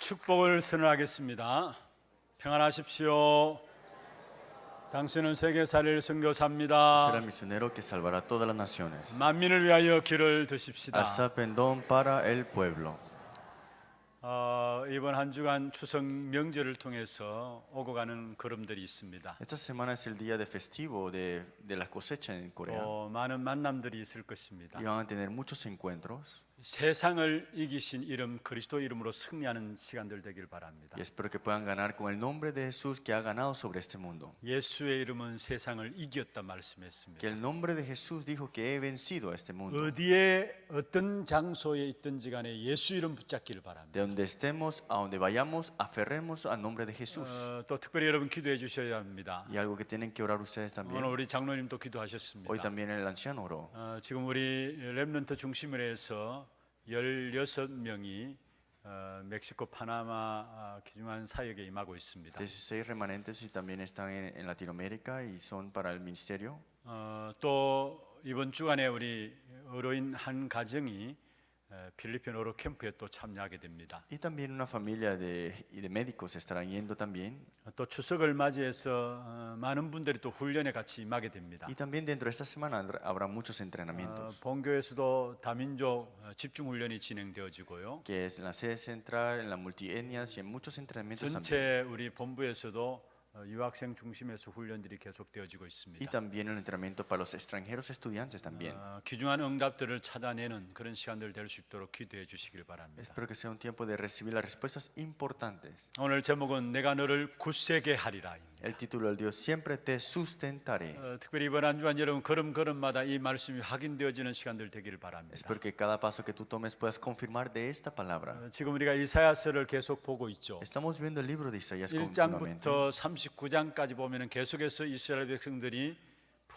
축복을 선언하겠습니다. 평안하십시오. 당신은 세계 살릴 Será 선교사입니다. el misionero que salvará a todas las naciones. 만민을 위하여 길을 드십시다. Alza pendón para el pueblo. 이번 한 주간 추석 명절을 통해서 오고 가는 걸음들이 있습니다. Esta semana es el día de festivo de la cosecha en Corea. 또 많은 만남들이 있을 것입니다. Y van a tener muchos encuentros. 세상을 이기신 이름 그리스도 이름으로 승리하는 시간들 되길 바랍니다. Y espero que puedan ganar con el nombre de Jesús que ha ganado sobre este mundo. 예수의 이름은 세상을 이겼다 Que 말씀했습니다. el nombre de Jesús dijo que he vencido a este mundo. 어디에 어떤 장소에 있든지 간에 예수 이름 붙잡기를 바랍니다. De donde estemos, a donde vayamos, aferremos al nombre de Jesús. 또 특별히 여러분 기도해 주셔야 합니다. Y algo que tienen que orar ustedes también. 오늘 우리 장로님도 기도하셨습니다. Hoy también el anciano oró. 지금 우리 렘넌트 중심으로 해서 16명이 멕시코 파나마 귀중한 사역에 임하고 있습니다. 16 remanentes y también están en Latinoamérica y son para el ministerio. 또 이번 주간에 우리 어로인 한 가정이 필리핀 어로 캠프에 또 참여하게 됩니다. Y también una familia de médicos estarán yendo también. 또 추석을 맞이해서 많은 분들이 또 훈련에 같이 임하게 됩니다. Y también dentro de esta semana habrá muchos entrenamientos. 본교에서도 다민족 집중 훈련이 진행되어지고요. Que es en la sede central, en la multietnias y en muchos entrenamientos también. 전체 우리 본부에서도 유학생 중심에서 훈련들이 계속되어지고 Y 있습니다. también el entrenamiento para los extranjeros estudiantes también. 귀중한 응답들을 찾아내는 그런 시간들 될 수 있도록 기도해 주시길 바랍니다. Espero que sea un tiempo de recibir las respuestas importantes. 오늘 제목은 내가 너를 굳세게 하리라. El título del Dios, siempre te sustentaré. 특별히 이번 한 주간 여러분 걸음걸음마다 이 말씀이 확인되어지는 시간들 되기를 바랍니다. Espero que cada paso que tú tomes puedas confirmar de esta palabra. 지금 우리가 이사야서를 계속 보고 있죠. Estamos viendo el libro de Isaías continuamente. 1장부터 39장까지 보면은 계속해서 이스라엘 백성들이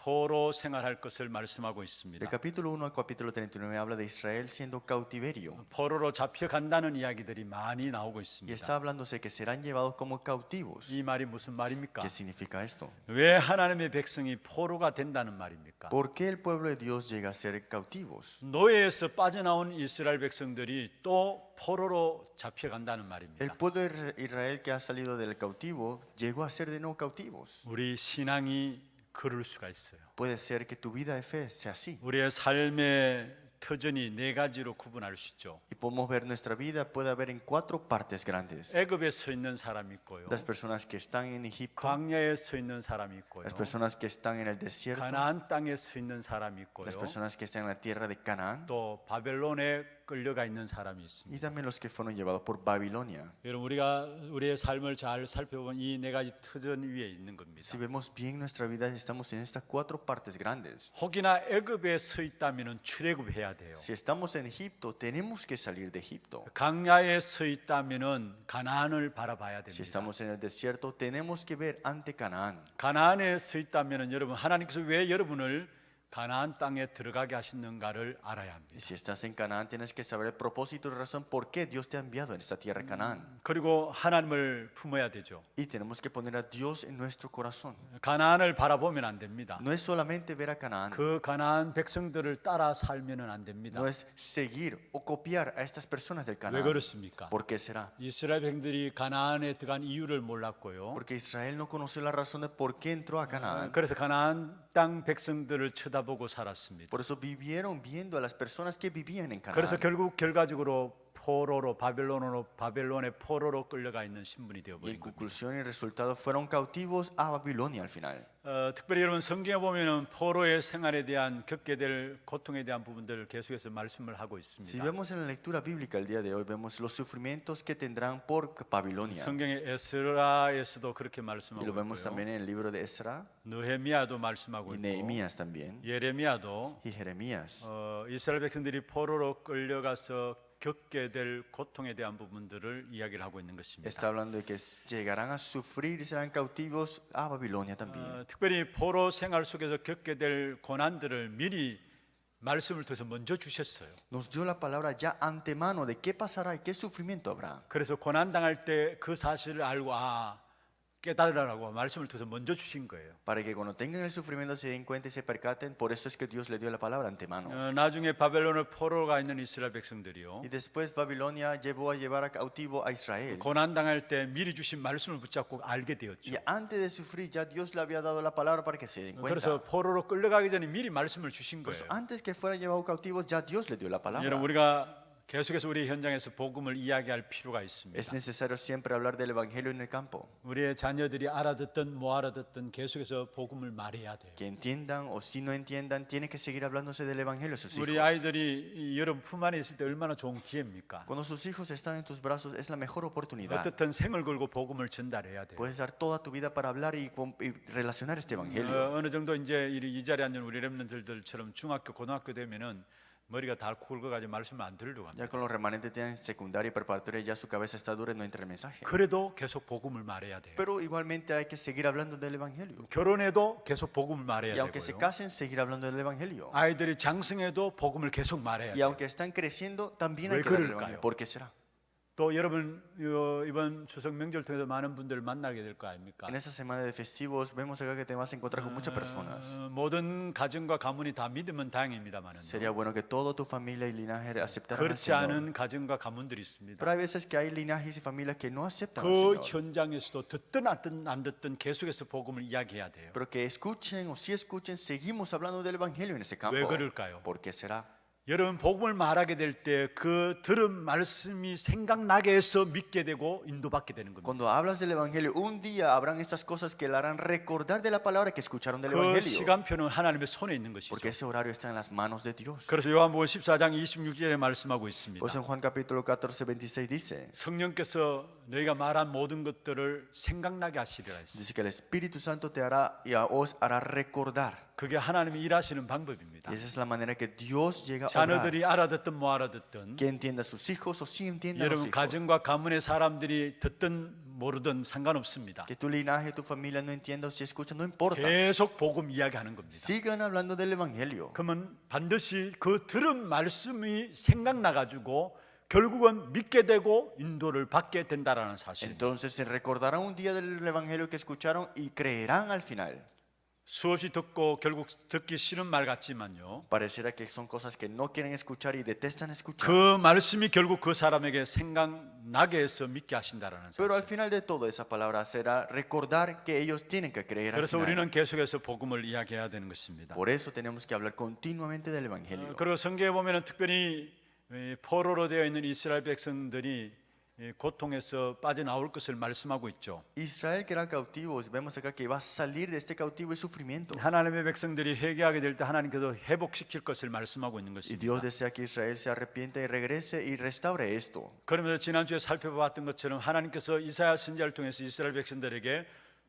포로 생활할 것을 말씀하고 있습니다. Del capítulo 1 al capítulo 39 habla de Israel siendo cautiverio. 포로로 잡혀간다는 이야기들이 많이 나오고 Y 있습니다. está hablándose que serán llevados como cautivos. 이 말이 무슨 말입니까? ¿Qué significa esto? 왜 하나님의 백성이 포로가 된다는 말입니까? ¿Por qué el pueblo de Dios llega a ser cautivos? 노예에서 빠져나온 이스라엘 백성들이 또 포로로 잡혀간다는 El 말입니다. pueblo de Israel que ha salido del cautivo llegó a ser de nuevo cautivos. 우리 신앙이 그럴 수가 있어요. Puede ser que tu vida de fe sea así. 우리의 삶의 터전이 네 가지로 구분할 수 있죠. Y podemos ver nuestra vida, puede haber en 4 partes grandes. 애굽에 서 있는 사람이 있고요. Las personas que están en Egipto, 광야에 서 있는 사람이 있고요. las personas que están en el desierto, 가나안 땅에 서 있는 사람이 있고요. las personas que están en la tierra de Canaán 또 바벨론에 끌려가 있는 사람이 있습니다. y también los que fueron llevados por Babilonia. 여러분 우리가 우리의 삶을 잘 살펴보면 이 네 가지 터전 위에 있는 겁니다. Si vemos bien nuestra vida, estamos en estas 4 partes grandes. 혹이나 애굽에 서 있다면은 출애굽해야 돼요. Si estamos en Egipto, tenemos que salir de Egipto. 강야에 서 있다면은 가나안을 바라봐야 Si 됩니다. estamos en el desierto, tenemos que ver ante Canaán. 가나안에 서 있다면은 여러분 하나님께서 왜 여러분을 가나안 땅에 들어가게 하셨는가를 알아야 합니다. Y si estás en Canaán, tienes que saber el propósito y razón por qué Dios te ha enviado en esta tierra de Canaán. 그리고 하나님을 품어야 되죠. Y tenemos que poner a Dios en nuestro corazón. 가나안을 바라보면 안 됩니다. No es solamente ver a Canaán, 그 가나안 백성들을 따라 살면은 안 됩니다. no es seguir o copiar a estas personas del 왜 Canaán. 그렇습니까? ¿Por qué será? 이스라엘 백성들이 가나안에 들어간 이유를 몰랐고요. Porque Israel no conoció la razón de por qué entró a Canaán. 그래서 가나안 땅 백성들을 쳐다보고 살았습니다. Por eso vivieron viendo a las personas que vivían en 그래서 Canaán. 결국 결과적으로 포로로 바벨론의 포로로 끌려가 있는 신분이 Y en 되어버린 겁니다. conclusión y resultado fueron cautivos a Babilonia al final. 특별히 여러분 성경에 보면은 포로의 생활에 대한 겪게 될 고통에 대한 부분들을 계속해서 말씀을 하고 Si 있습니다. vemos en la lectura bíblica el día de hoy, vemos los sufrimientos que tendrán por Babilonia. 성경의 에스라에서도 그렇게 Y 말씀하고 lo vemos 있고요. también en el libro de Ezra 느헤미야도 말씀하고 y 있고 Nehemías también. 예레미야도 Y Jeremías. 이스라엘 백성들이 포로로 끌려가서 겪게 될 고통에 대한 부분들을 이야기를 하고 있는 것입니다. Está hablando de que llegarán a sufrir y serán cautivos a Babilonia también. 특별히 포로 생활 속에서 겪게 될 고난들을 미리 말씀을 통해서 먼저 주셨어요. Nos dio la palabra ya antemano de qué pasará y qué sufrimiento habrá. 그래서 고난 당할 때 그 사실을 알고 깨달으라고 말씀을 통해서 먼저 주신 거예요. Para que cuando tengan el sufrimiento se den cuenta y se percaten. Por eso es que Dios le dio la palabra antemano. 나중에 바벨론을 포로가 있는 이스라엘 백성들이요. Y después Babilonia llevó a llevar a cautivo a Israel. 고난 당할 때 미리 주신 말씀을 붙잡고 알게 되었죠. Y antes de sufrir ya Dios le había dado la palabra para que se den 그래서 cuenta. 포로로 끌려가기 전에 미리 말씀을 주신 Por eso, 거예요. antes que fuera llevado cautivo ya Dios le dio la palabra. 여러분 우리가 계속해서 우리 현장에서 복음을 이야기할 필요가 있습니다. Es necesario siempre hablar del evangelio en el campo. 우리의 자녀들이 알아듣든 뭐 알아듣든 계속해서 복음을 말해야 돼요. Que entiendan o si no entiendan, tienen que seguir hablándose del evangelio a sus hijos. 우리 아이들이 이 여러분 품 안에 있을 때 얼마나 좋은 기회입니까? Cuando sus hijos están en tus brazos es la mejor oportunidad. 어떻든 생을 걸고 복음을 전달해야 돼요. Puedes dar toda tu vida para hablar y relacionar este evangelio. 어느 정도 이제 이 자리에 앉은 우리 렘넌트들처럼 중학교, 고등학교 되면은 머리가 다 굵어가지고 말씀을 안 들으려고 합니다. Ya con los remanentes tienen secundaria y preparatoria, ya su cabeza está dura y no entra el mensaje. 그래도 계속 복음을 말해야 돼요. Pero igualmente hay que seguir hablando del evangelio. 결혼해도 계속 복음을 말해야 Y aunque se 되고요. casen, seguir hablando del evangelio. 아이들이 장성해도 복음을 계속 말해야 Y 돼요. aunque están creciendo, también ¿왜 hay que dar el 그럴까요? evangelio. ¿Por qué será? 또 여러분 이번 추석 명절 통해서 많은 분들을 만나게 될 거 아닙니까? En esta semana de festivos vemos acá que te vas a encontrar con muchas personas. 모든 가정과 가문이 다 믿으면 다행입니다만 Sería bueno que toda tu familia y linaje aceptaran al 그렇지 Señor. 않은 가정과 가문들이 있습니다. Pero hay veces que hay linajes y familias que no aceptan al 그 Señor. 현장에서도 듣든 안 듣든 계속해서 복음을 이야기해야 돼요. Pero que escuchen o si escuchen, seguimos hablando del evangelio en ese campo. 왜 그럴까요? ¿Por qué será? 여러분 복음을 말하게 될 때 그 들은 말씀이 생각나게 해서 믿게 되고 인도받게 되는 겁니다. Cuando hablas del evangelio, un día habrán estas cosas que le harán recordar de la palabra que escucharon del 그 evangelio. 시간표는 하나님의 손에 있는 것이죠. Porque ese horario está en las manos de Dios. 그래서 요한복음 14장 26절에 말씀하고 있습니다. Pues en Juan capítulo 14, 26 dice, 성령께서 너희가 말한 모든 것들을 생각나게 하시리라 했습니다. dice que el Espíritu Santo te hará y os hará recordar. 그게 하나님이 일하시는 방법입니다. Y esa es la manera que Dios llega a obrar. 자녀들이 알아듣든 뭐 알아듣든 Que entienda a sus hijos o si entienda a los 여러분 hijos. 가정과 가문의 사람들이 듣든 모르든 상관없습니다. Que tu linaje, tu familia no entienda o si escucha, no importa. 계속 복음 이야기하는 겁니다. Sigan hablando del evangelio. 그러면 반드시 그 들은 말씀이 생각나 가지고 결국은 믿게 되고 인도를 받게 된다라는 사실. Entonces se recordarán un día del evangelio que escucharon y creerán al final. 수없이 듣고 결국 듣기 싫은 말 같지만요. Pareciera que son cosas que no quieren escuchar y detestan escuchar. 그 말씀이 결국 그 사람에게 생각나게 해서 믿게 하신다라는 Pero al 사실. final de todo esa palabra será recordar que ellos tienen que creer al 그래서 final. 우리는 계속해서 복음을 이야기해야 되는 것입니다. Por eso tenemos que hablar continuamente del evangelio. 그리고 성경에 보면은 특별히 포로로 되어 있는 이스라엘 백성들이 고통에서 빠져나올 것을 말씀하고 있죠. Israel que eran cautivos, vemos acá que va a salir de este cautivo y sufrimiento. 하나님의 백성들이 회개하게 될 때 하나님께서 회복시킬 것을 말씀하고 있는 Y 것입니다. Dios desea que Israel se arrepienta y regrese y restaure esto. 그러면서 지난주에 살펴봤던 것처럼 하나님께서 이사야 선지자를 통해서 이스라엘 백성들에게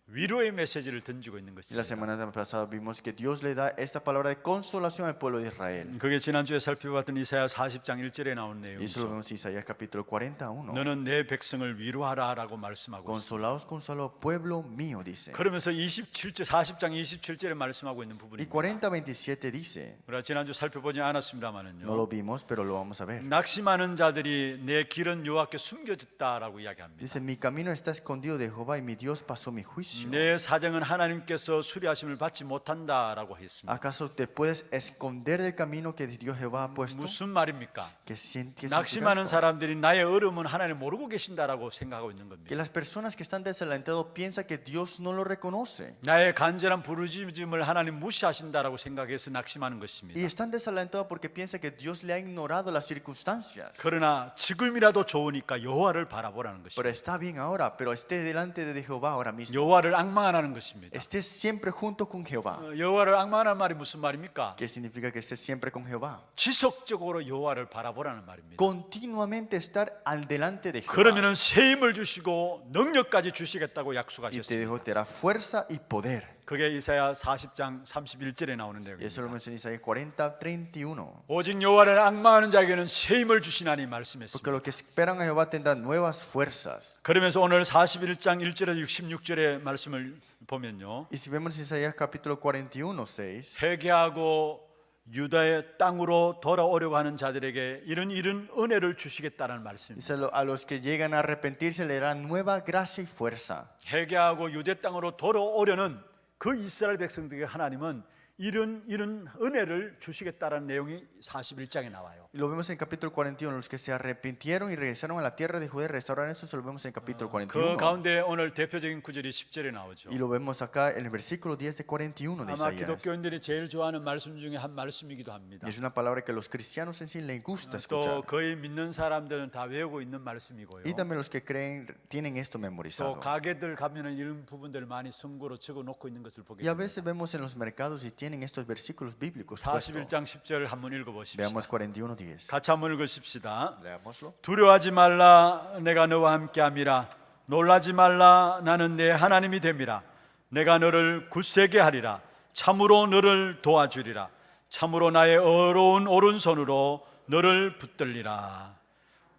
위로의 메시지를 던지고 있는 Y la 것입니다. semana pasada vimos que Dios le da esta palabra de consolación al pueblo de Israel. 그게 지난주에 살펴봤던 이사야 40장 1절에 나온 Y eso lo 내용이죠. vemos en Isaías capítulo 41. 너는 내 백성을 위로하라라고 말씀하고 있습니다. Consolaos, consolaos, pueblo mío, dice. 그러면서 27절 40장 27절에 말씀하고 있는 Y 부분입니다. 40:27 dice, 우리가 지난주 살펴보지 no 않았습니다만은요. lo vimos, pero lo vamos a ver. 낙심하는 자들이 내 길은 여호와께 숨겨졌다라고 이야기합니다. Dice, mi camino está escondido de Jehová y mi Dios pasó mi juicio. 내 사정은 하나님께서 수리하심을 받지 못한다라고 했습니다. ¿Acaso te puedes esconder del camino que Dios Jehová ha puesto? 무슨 말입니까? ¿Qué significa 낙심하는 esto? 사람들이 나의 어려움은 하나님 모르고 계신다라고 생각하고 있는 Que 겁니다. las personas que están desalentados piensan que Dios no lo reconoce. 나의 간절한 부르짖음을 하나님 무시하신다라고 생각해서 낙심하는 Y 것입니다. están desalentados porque piensan que Dios le ha ignorado las circunstancias. 그러나 지금이라도 좋으니까 여호와를 바라보라는 Pero 것입니다. está bien ahora, pero esté delante de Jehová ahora mismo. 여호와를 악망하는 것입니다. Esté siempre junto con Jehová. 여호와를 악망하는 말이 무슨 말입니까? ¿Qué significa que esté siempre con Jehová? 지속적으로 여호와를 바라보라는 말입니다. Continuamente estar al delante de Jehová. 그러면은 새 힘을 주시고 능력까지 주시겠다고 Y te 약속하셨습니다. dejo, te dará fuerza y poder. 그게 이사야 40장 31절에 나오는 Y eso lo 내용입니다. vemos en Isaías 40:31. 오직 여호와를 악망하는 자에게는 새 힘을 주시나니 Porque 말씀했습니다. los que esperan a Jehová tendrán nuevas fuerzas. 그러면서 오늘 41장 1절에서 66절의 말씀을 보면요. Y si vemos en Isaías capítulo 41:6, 회개하고 유다의 땅으로 돌아오려고 하는 자들에게 이런 은혜를 주시겠다는 말씀입니다. Dice, a los que llegan a arrepentirse le darán nueva gracia y fuerza. 회개하고 유대 땅으로 돌아오려는 그 이스라엘 백성들에게 하나님은 이런 은혜를 주시겠다는 내용이 41장에 나와요. Y lo vemos en el capítulo 41, los que se arrepintieron y regresaron a la tierra de Judá y restauraron eso, lo vemos en el capítulo 그 41. 가운데 오늘 대표적인 구절이 10절에 나오죠. Y lo vemos acá en el versículo 10 de 41 de 아마 Isaías. 기독교인들이 제일 좋아하는 말씀 중에 한 말씀이기도 합니다. Y es una palabra que a los cristianos en sí les gusta 또 escuchar. 거의 믿는 사람들은 다 외우고 있는 말씀이고요. Y también los que creen tienen esto 또 memorizado. 가게들 가면은 이런 부분들을 많이 성구로 적어 놓고 있는 것을 보게 Y a 됩니다. veces vemos en los mercados y tienen estos versículos bíblicos puestos. 41장 10절 한번 읽어보십시다. Veamos 41:10. 같이 한번 읽으십시다. Leámoslo. 두려워하지 말라, 내가 너와 함께함이라. 놀라지 말라, 나는 내 하나님이 됨이라. 내가 너를 굳세게 하리라. 참으로 너를 도와주리라. 참으로 나의 어려운 오른손으로 너를 붙들리라.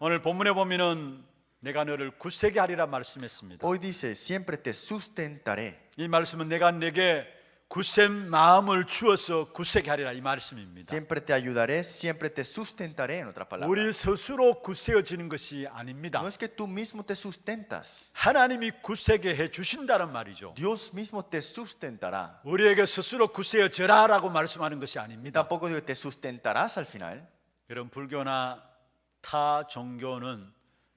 오늘 본문에 보면은 내가 너를 굳세게 하리라 말씀했습니다. Hoy dice, siempre te sustentaré. 이 말씀은 내가 내게 굳센 마음을 주어서 굳세게 하리라 이 말씀입니다. Siempre te ayudaré, siempre te sustentaré, en otras palabras. 우리 스스로 굳세어지는 것이 아닙니다. No es que tú mismo te sustentas. 하나님이 굳세게 해 주신다는 말이죠. Dios mismo te sustentará. 우리에게 스스로 굳세어져라라고 말씀하는 것이 Y 아닙니다. tampoco digo que te sustentarás al final. 여러분 불교나 타 종교는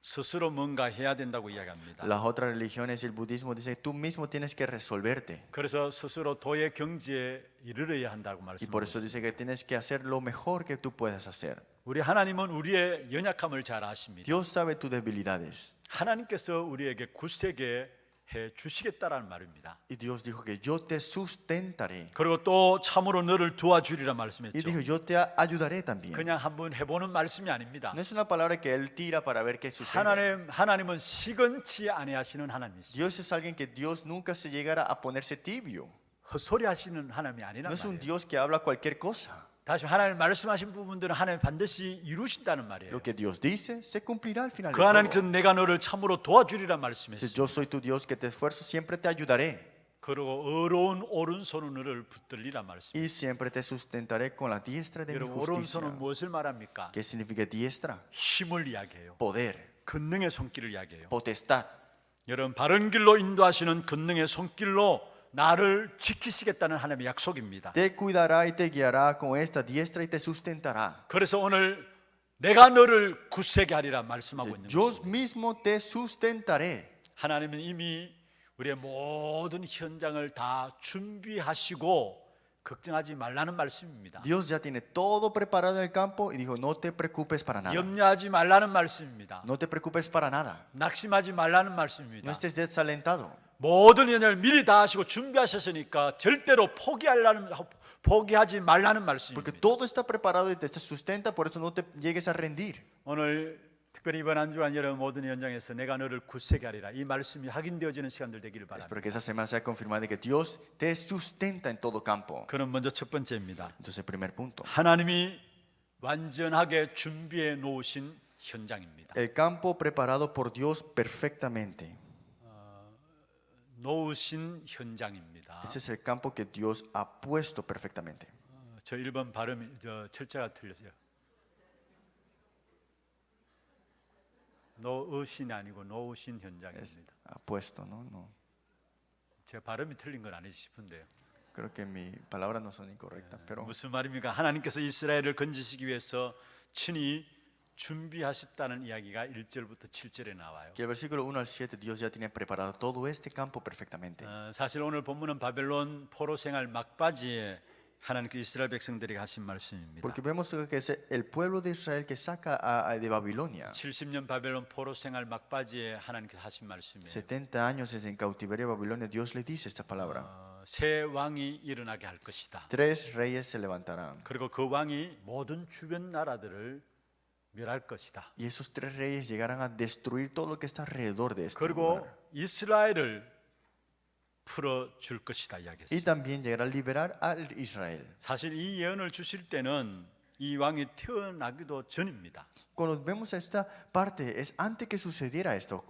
스스로 뭔가 해야 된다고 이야기합니다. Las otras religiones y el budismo dicen que tú mismo tienes que resolverte. 그래서 스스로 도의 경지에 이르러야 한다고 Y por eso 말씀합니다. dice que tienes que hacer lo mejor que tú puedas hacer. 우리 하나님은 우리의 연약함을 잘 아십니다. Dios sabe tus debilidades. 하나님께서 우리에게 굳세게 해 주시겠다라는 말입니다. Y Dios dijo que yo te sustentaré. 그리고 또 참으로 너를 도와주리라 Y 말씀했죠. dijo, yo te ayudaré también. 그냥 한번 해보는 말씀이 아닙니다. No es una palabra que Él tira para ver qué sucede. 하나님은 시건치 아니하시는 하나님이시죠. Dios es alguien que Dios nunca se llegará a ponerse tibio. 헛소리 하시는 하나님이 아니란 No es un 말이에요. Dios que habla cualquier cosa. 다시 하나님 말씀하신 부분들은 하나님 반드시 이루신다는 말이에요. Lo que Dios dice se cumplirá al final de 그 하나님께서 todo. 내가 너를 참으로 도와주리라 Dice, 말씀했어요. yo soy tu Dios que te esfuerzo, siempre te ayudaré. 그리고 어려운 오른손으로 너를 붙들리라 말씀. Y siempre te sustentaré con la diestra de mi 여러분 justicia. 오른손은 무엇을 말합니까? ¿Qué significa diestra? 힘을 이야기해요. Poder, 권능의 손길을 이야기해요. potestad. 여러분 바른 길로 인도하시는 권능의 손길로 나를 지키시겠다는 하나님의 약속입니다. Te cuidará y te guiará con esta diestra y te sustentará. 그래서 오늘 내가 너를 굳세게 하리라 말씀하고 Dice, 있는 yo 것입니다. mismo te sustentaré. 하나님은 이미 우리의 모든 현장을 다 준비하시고 걱정하지 말라는 말씀입니다. Dios ya tiene todo preparado en el campo y dijo, no te preocupes para nada. 염려하지 말라는 말씀입니다. No te preocupes para nada. 낙심하지 말라는 No 말씀입니다. estés desalentado. 모든 현장을 미리 다 하시고 준비하셨으니까 절대로 포기하지 말라는 Porque 말씀입니다. todo está preparado y te sustenta, por eso no te llegues a rendir. 오늘 특별히 이번 한 주간 여러분 모든 현장에서 내가 너를 굳세게 하리라 이 말씀이 확인되어지는 시간들 되기를 바랍니다. Espero que esta semana sea confirmada de que Dios te sustenta en todo campo. 그는 먼저 첫 번째입니다. Entonces, primer punto. 하나님이 완전하게 준비해 놓으신 현장입니다. El campo preparado por Dios perfectamente. 놓으신 현장입니다. Ese es el campo que Dios ha puesto perfectamente. 저 1번 발음이 철자가 틀렸어요. 놓으신이 아니고 놓으신 Es, 현장입니다. ha puesto, ¿no? No. 제 발음이 틀린 건 아니지 싶은데요. Creo que mis palabras no son incorrectas, pero 무슨 말입니까? 하나님께서 이스라엘을 건지시기 위해서 친히 준비하셨다는 이야기가 1절부터 7절에 나와요. que el versículo 1 al 7 Dios ya tiene preparado todo este campo perfectamente. 사실 오늘 본문은 바벨론 포로 생활 막바지에 하나님께 이스라엘 백성들에게 하신 말씀입니다. Porque vemos que es el pueblo de Israel que saca de Babilonia. 70년 바벨론 포로 생활 막바지에 하나님께서 하신 말씀이에요. 70 años en cautiverio de Babilonia, Dios le dice esta palabra. 새 왕이 일어나게 할 것이다. Tres reyes se levantarán. 그리고 그 왕이 모든 주변 나라들을 멸할 것이다. Y esos tres reyes llegarán a destruir todo lo que está alrededor de este 그리고 lugar. 이스라엘을 풀어 줄 것이다 Y 이야기했어요. también llegará a liberar al Israel. 사실 이 예언을 주실 때는 이 왕이 태어나기도 전입니다. Cuando vemos esta parte, es antes que sucediera esto.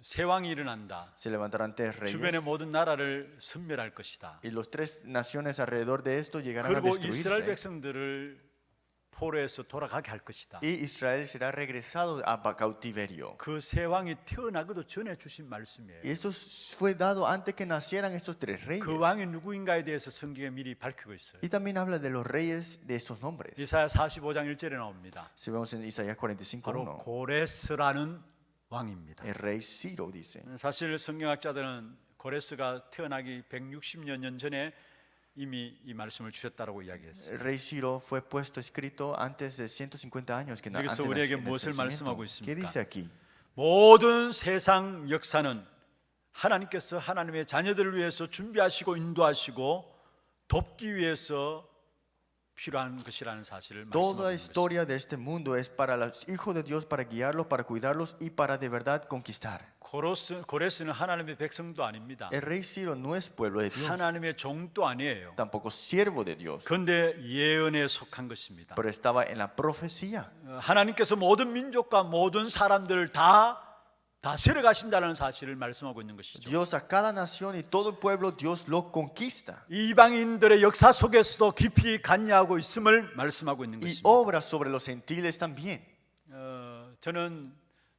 새 왕이 일어난다. Se levantarán tres 주변의 reyes 모든 나라를 섬멸할 것이다. y los tres naciones alrededor de esto llegarán a 그리고 이스라엘 destruirse. 백성들을 포로에서 돌아가게 할 것이다. Y Israel será regresado a cautiverio. 그 새 왕이 태어나기도 전에 주신 말씀이에요. Y esto fue dado antes que nacieran estos tres reyes. 그 왕이 누구인가에 대해서 성경에 미리 밝히고 있어요. Y también habla de los reyes de estos nombres. 이사야 45장 1절에 나옵니다. Si vemos en Isaías 바로 45:1, 고레스라는 왕입니다. el rey Ciro dice. 사실 성경학자들은 고레스가 태어나기 160여 년 전에 이미 이 말씀을 주셨다라고 이야기했어요. El rey Ciro fue puesto escrito antes de 150 años que 여기서 antes 우리에게 del 무엇을 말씀하고 nacimiento. ¿Qué 있습니까? dice aquí? 모든 세상 역사는 하나님께서 하나님의 자녀들을 위해서 준비하시고 인도하시고 돕기 위해서 필요한 것이라는 사실을 Toda 말씀하고 있는 historia de este mundo es para los hijos de Dios, para guiarlos, para cuidarlos y para de verdad conquistar. 고레스는 하나님의 백성도 아닙니다. El rey Ciro no es pueblo de Dios, 하나님의 종도 아니에요. tampoco siervo de Dios, 그런데 예언에 속한 것입니다. pero estaba en la profecía. 하나님께서 모든 민족과 모든 사람들을 다 다스려 가신다는 사실을 말씀하고 있는 것이죠. Dios a cada nación y todo el pueblo, Dios lo conquista. 이방인들의 역사 속에서도 깊이 관여하고 있음을 말씀하고 있는 Y 것입니다. obra sobre los gentiles también. 저는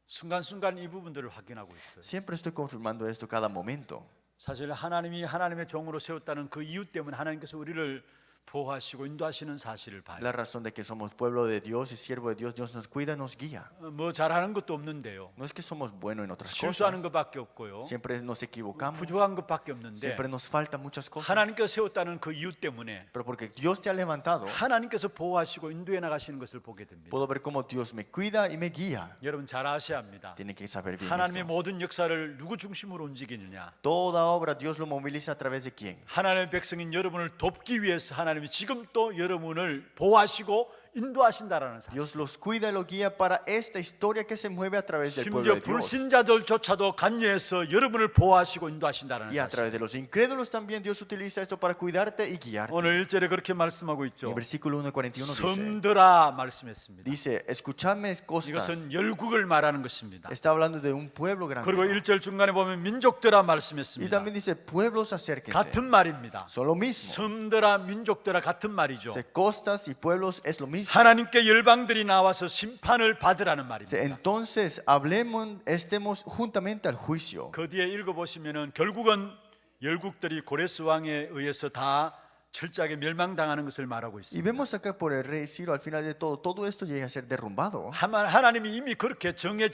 순간순간 이 부분들을 확인하고 있어요. Siempre estoy confirmando esto cada momento. 사실 하나님이 하나님의 종으로 세웠다는 그 이유 때문에 하나님께서 우리를 보호하시고 인도하시는 사실을 봐요. La razón de que somos pueblo de Dios y siervo de Dios, Dios nos cuida, nos guía. 뭐 잘하는 것도 없는데요. No es que somos buenos en otras 실수하는 cosas. 것밖에 없고요. Siempre nos equivocamos. 부족한 것밖에 없는데 Siempre nos faltan muchas cosas. 하나님께서 세웠다는 그 이유 때문에 Pero porque Dios te ha levantado, 하나님께서 보호하시고 인도해 나가시는 것을 보게 됩니다. puedo ver cómo Dios me cuida y me guía. 여러분 잘 아셔야 합니다. Tienen que saber bien 하나님의 esto. 모든 역사를 누구 중심으로 움직이느냐? Toda obra Dios lo moviliza a través de quién. 하나님의 백성인 여러분을 돕기 위해서 하나님이 지금 또 여러분을 보호하시고 인도하신다라는 사실. Dios los cuida y los guía para esta historia que se mueve a través del pueblo 심지어 de Dios. 불신자들조차도 관여해서 여러분을 보호하시고 인도하신다라는 Y a 사실. través de los incrédulos también Dios utiliza esto para cuidarte y guiarte. 오늘 1절에 그렇게 말씀하고 En 있죠. versículo 1:41 dice, 섬들아 말씀했습니다. dice, escuchadme costas. 이것은 열국을 말하는 것입니다. Está hablando de un pueblo grande. 그리고 1절 중간에 보면 민족들아 Y 말씀했습니다. también dice, pueblos acérquense. 같은 말입니다. Son lo mismo. 섬들아 민족들아 같은 말이죠. Dice, costas y pueblos es lo mismo. 하나님께 열방들이 나와서 심판을 받으라는 말입니다. Dice, entonces hablemos, estemos juntamente al juicio. 그 뒤에 읽어보시면은 결국은 열국들이 고레스 왕에 의해서 다 철저하게 멸망당하는 것을 말하고 Y 있습니다. vemos acá por el rey Ciro, al final de todo esto llega a ser derrumbado. 하나님이 이미 그렇게 정해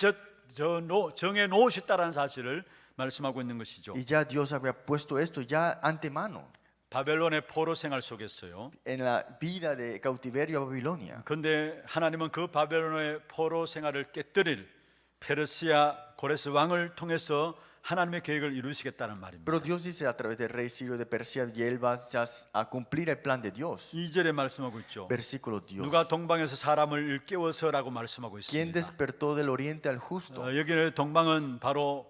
놓으셨다는 사실을 말씀하고 있는 것이죠. Y ya Dios había puesto esto ya antemano 바벨론의 포로 생활 속에서요. en la vida de cautiverio a Babilonia. 그런데 하나님은 그 바벨론의 포로 생활을 깨뜨릴 페르시아 고레스 왕을 통해서 하나님의 계획을 이루시겠다는 말입니다. Pero Dios dice a través del rey Ciro de Persia, y él va a cumplir el plan de Dios. 2절에 말씀하고 있죠. Versículo Dios. 누가 동방에서 사람을 일깨워서라고 말씀하고 ¿Quién 있습니다. despertó del oriente al justo? 여기는 동방은 바로